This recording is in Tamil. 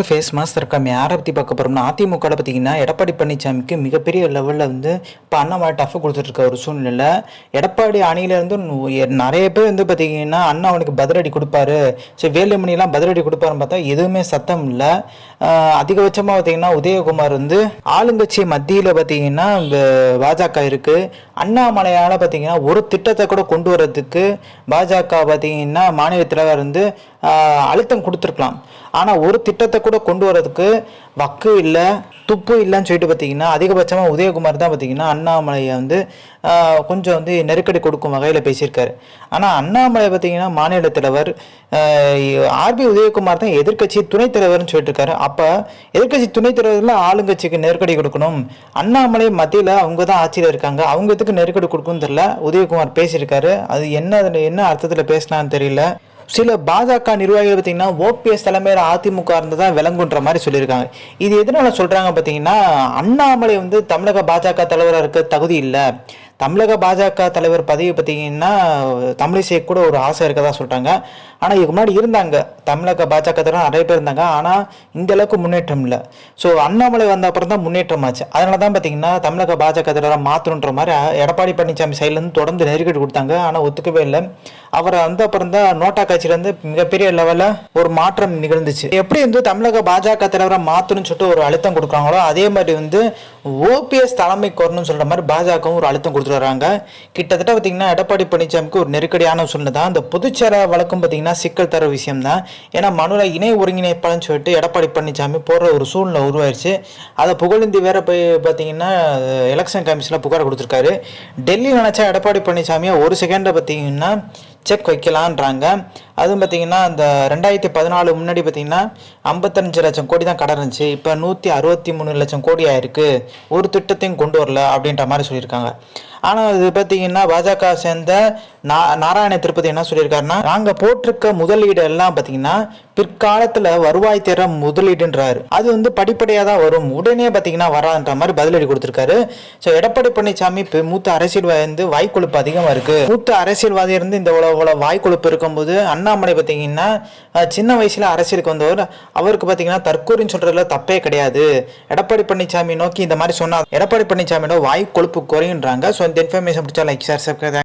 ஃபேஸ் மாஸ் இருக்காம யாரை பற்றி பார்க்க போகிறோம்னா அதிமுகவில் பார்த்தீங்கன்னா எடப்பாடி பழனிசாமிக்கு மிகப்பெரிய லெவலில் இப்போ அண்ணாமலை டஃப் கொடுத்துட்ருக்க ஒரு சூழ்நிலை. எடப்பாடி அணியிலேருந்து நிறைய பேர் பார்த்தீங்கன்னா அண்ணா அவனுக்கு பதிலடி கொடுப்பாரு, ஸோ வேலுமணிலாம் பதிலடி கொடுப்பாருன்னு பார்த்தா எதுவுமே சத்தம் இல்லை. அதிகபட்சமாக பார்த்தீங்கன்னா உதயகுமார் ஆளுங்கட்சி மத்தியில் பார்த்தீங்கன்னா பாஜக இருக்குது. அண்ணாமலையால் பார்த்தீங்கன்னா ஒரு திட்டத்தை கூட கொண்டு வரதுக்கு பாஜக பார்த்தீங்கன்னா மாநில தலைவர் அழுத்தம் கொடுத்துருக்கலாம். ஆனால் ஒரு திட்டத்தை கூட கொண்டு வரதுக்கு வக்கு இல்லை, துப்பு இல்லைன்னு சொல்லிட்டு பார்த்தீங்கன்னா அதிகபட்சமாக உதயகுமார் தான் பார்த்தீங்கன்னா அண்ணாமலையை கொஞ்சம் நெருக்கடி கொடுக்கும் வகையில் பேசியிருக்காரு. ஆனால் அண்ணாமலை பார்த்தீங்கன்னா மாநில தலைவர் ஆர்பி உதயகுமார் தான் எதிர்கட்சி துணைத் தலைவர்னு சொல்லிட்டு இருக்காரு. அப்போ எதிர்கட்சி துணைத் தலைவர்ல ஆளுங்கட்சிக்கு நெருக்கடி கொடுக்கணும், அண்ணாமலை மத்தியில் அவங்க தான் ஆட்சியில் இருக்காங்க, அவங்க எதுக்கு நெருக்கடி கொடுக்குன்னு தெரியல உதயகுமார் பேசியிருக்காரு. அது என்ன அர்த்தத்தில் பேசினான்னு தெரியல. சில பாஜக நிர்வாகிகள் பார்த்தீங்கன்னா ஓபிஎஸ் தலைமையில் அதிமுக இருந்ததான் விளங்குன்ற மாதிரி சொல்லியிருக்காங்க. இது எதனால சொல்றாங்க பார்த்தீங்கன்னா அண்ணாமலை தமிழக பாஜக தலைவராக இருக்க தகுதி இல்லை, தமிழக பாஜக தலைவர் பதவி பார்த்தீங்கன்னா தமிழிசை கூட ஒரு ஆசை இருக்கதான் சொல்றாங்க. ஆனால் இதுக்கு முன்னாடி இருந்தாங்க தமிழக பாஜக தலைவர் நிறைய பேர் இருந்தாங்க, ஆனால் இந்த அளவுக்கு முன்னேற்றம் இல்லை. ஸோ அண்ணாமலை வந்த அப்புறம் தான் முன்னேற்றம் ஆச்சு. அதனால தான் பார்த்தீங்கன்னா தமிழக பாஜக தலைவரை மாற்றணுன்ற மாதிரி எடப்பாடி பழனிசாமி சைட்லேருந்து தொடர்ந்து நெருக்கடி கொடுத்தாங்க. ஆனால் ஒத்துக்கவே இல்லை. அவரை அப்புறம் தான் நோட்டா கட்சியிலேருந்து மிகப்பெரிய லெவலில் ஒரு மாற்றம் நிகழ்ந்துச்சு. எப்படி தமிழக பாஜக தலைவரை மாற்றணும்னு சொல்லிட்டு ஒரு அழுத்தம் கொடுக்குறாங்களோ அதே மாதிரி ஓபிஎஸ் தலைமைக்கு வரணும்னு சொல்கிற மாதிரி பாஜகவும் ஒரு அழுத்தம் கொடுத்துட்டு வராங்க. கிட்டத்தட்ட பார்த்தீங்கன்னா எடப்பாடி பழனிசாமிக்கு ஒரு நெருக்கடியான சூழ்நிலை தான். இந்த பொதுச்சேர வழக்கம் பார்த்தீங்கன்னா சிக்கல் தர விஷயம் தான். ஏன்னா மனுரை இணை ஒருங்கிணைப்பாளன்னு சொல்லிட்டு எடப்பாடி பழனிசாமி போடுற ஒரு சூழ்நிலை உருவாயிருச்சு. அதை புகழ்ந்து வேற போய் பார்த்தீங்கன்னா எலெக்ஷன் கமிஷனில் புகார் கொடுத்துருக்காரு. டெல்லி நினச்சா எடப்பாடி பழனிசாமியை ஒரு செகண்டை பார்த்தீங்கன்னா செக் வைக்கலான்றாங்க. அதுவும் பார்த்தீங்கன்னா அந்த 2014 முன்னாடி பார்த்தீங்கன்னா 55 லட்சம் கோடி தான் கடன் இருந்துச்சு, இப்போ 163 லட்சம் கோடி ஆயிருக்கு, ஒரு திட்டத்தையும் கொண்டு வரல அப்படின்ற மாதிரி சொல்லியிருக்காங்க. ஆனால் இது பார்த்தீங்கன்னா பாஜக சேர்ந்த நாராயண திருப்பதி என்ன சொல்லியிருக்காருன்னா, நாங்கள் போட்டிருக்க முதலீடு எல்லாம் பார்த்தீங்கன்னா பிற்காலத்தில் வருவாய் தர முதலீடுன்றாரு. அது படிப்படியாக தான் வரும், உடனே பார்த்தீங்கன்னா வராதுன்ற மாதிரி பதிலடி கொடுத்துருக்காரு. ஸோ எடப்பாடி பழனிசாமி மூத்த அரசியல்வாதி வாய்க்கொழுப்பு அதிகமாக இருக்கு. மூத்த அரசியல்வாதி இந்த வாய்க்கொழுப்பு இருக்கும்போது அண்ணாமலை பார்த்தீங்கன்னா சின்ன வயசுல அரசியலுக்கு வந்தவர், அவருக்கு பார்த்தீங்கன்னா தற்கூரின்னு சொல்றதுல தப்பே கிடையாது. எடப்பாடி பழனிசாமி நோக்கி இந்த மாதிரி சொன்னா எடப்பாடி பழனிசாமியோட வாய்க்கொழுப்பு குறையுன்றாங்க. ஸோ இந்த இன்ஃபர்மேஷன் பிடிச்சா லைக் ஷேர் சப்ஸ்கிரைப்.